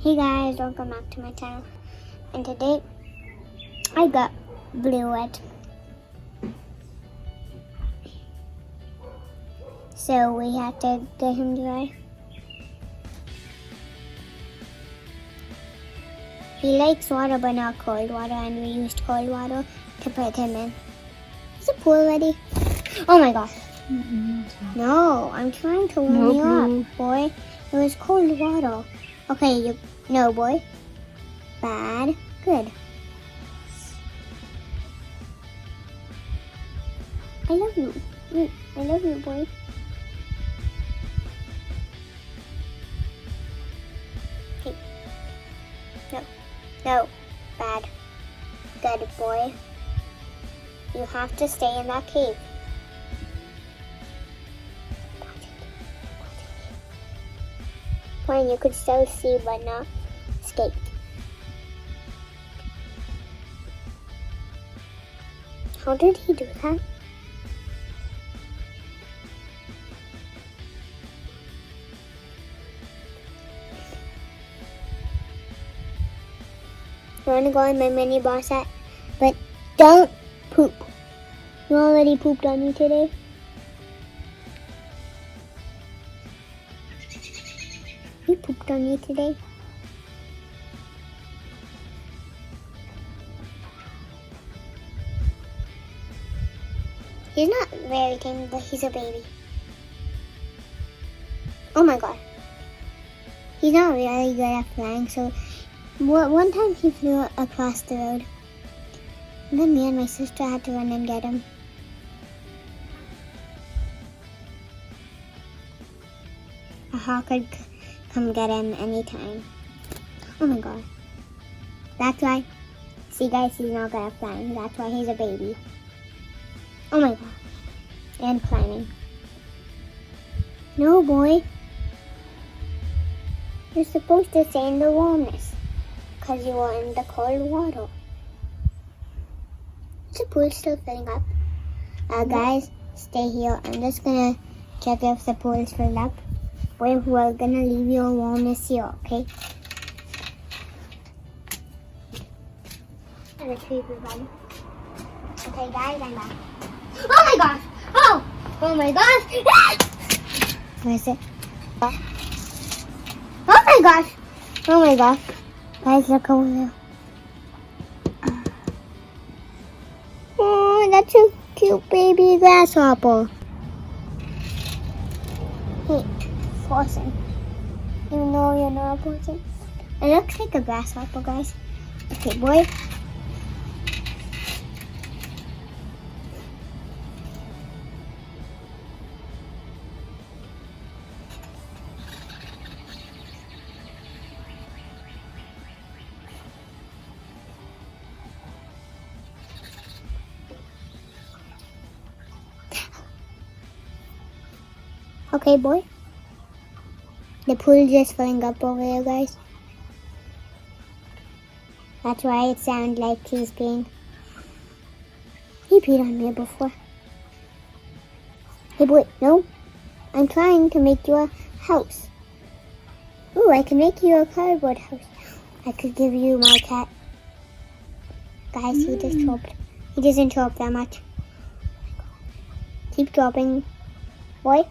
Hey guys, welcome back to my channel. And today I got blue wet. So we have to get him dry. He likes water but not cold water, and we used cold water to put him in. Is the pool ready? Oh my gosh. No, I'm trying to warm you up, boy. It was cold water. Okay, no, boy. Bad. Good. I love you. I love you, boy. Hey. No. Bad. Good, boy. You have to stay in that cave. Fine, you could still see but not escape. How did he do that? I want to go in my mini bar set, but don't poop. You already pooped on me today. You pooped on me today. He's not very tame, but he's a baby. Oh my god. He's not really good at flying, so one time he flew across the road. And then me and my sister had to run and get him. A hawk could come get him anytime. Oh my god. That's why. See guys, he's not good at flying. That's why he's a baby. Oh my god. And climbing. No, boy. You're supposed to stay in the warmness. Because you were in the cold water. Is the pool still filling up? Guys, stay here. I'm just gonna check if the pool is filled up. We're gonna leave your warmness here, okay? And retrieve your body. Okay, guys, I'm back. Oh my gosh! Oh my gosh! Where is it? Oh my gosh! Oh my gosh! Guys, look over there. Oh, that's a cute baby grasshopper. Hey. Person. Even though you're not a person. It looks like a grasshopper, guys. Okay, boy. Okay, boy. The pool is just filling up over there, guys. That's why it sounds like he's peeing. He peed on me before. Hey boy, no. I'm trying to make you a house. Ooh, I can make you a cardboard house. I could give you my cat. Guys, he just chirped. He doesn't chirp that much. Keep dropping. Boy.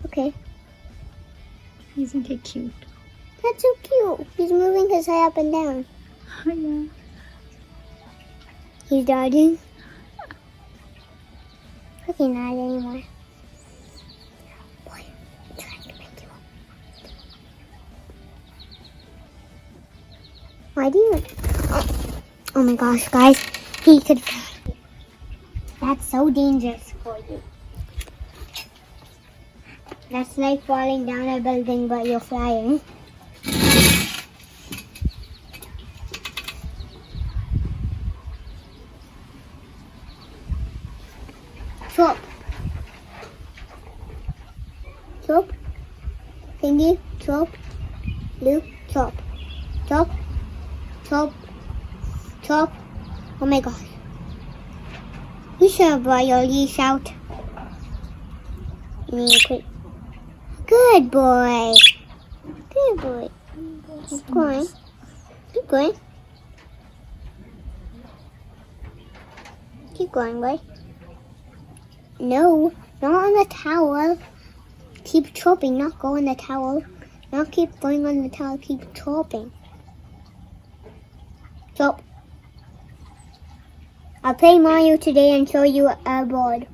Okay. Isn't he cute? That's so cute. He's moving his head up and down. Oh, yeah. He's dodging. Okay, not anymore. Boy, I'm trying to make you up. Why do you... Oh my gosh, guys. He could... That's so dangerous for you. That's like falling down a building, but you're flying. Chop. Chop. Thingy. Chop. Blue. Chop. Chop. Chop. Chop. Oh my gosh. You should have brought your leash out. Good boy. Good boy. Keep going. Keep going. Keep going, boy. No, not on the towel. Keep chopping, not go on the towel. Not keep going on the towel, keep chopping. Chop. I'll play Mario today and show you a board.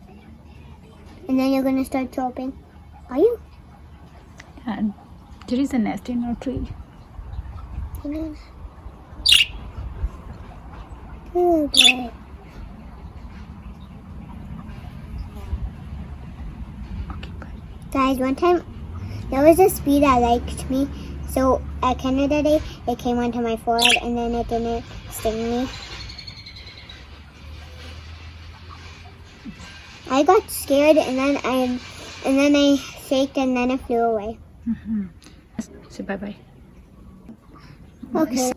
And then you're gonna start chopping. Are you? And there is a nest in our tree. Good boy. Okay, bye. Guys, one time there was a bee that liked me. So at Canada Day, it came onto my forehead and then it didn't sting me. I got scared and then I shaked and then it flew away. Say bye bye. Okay.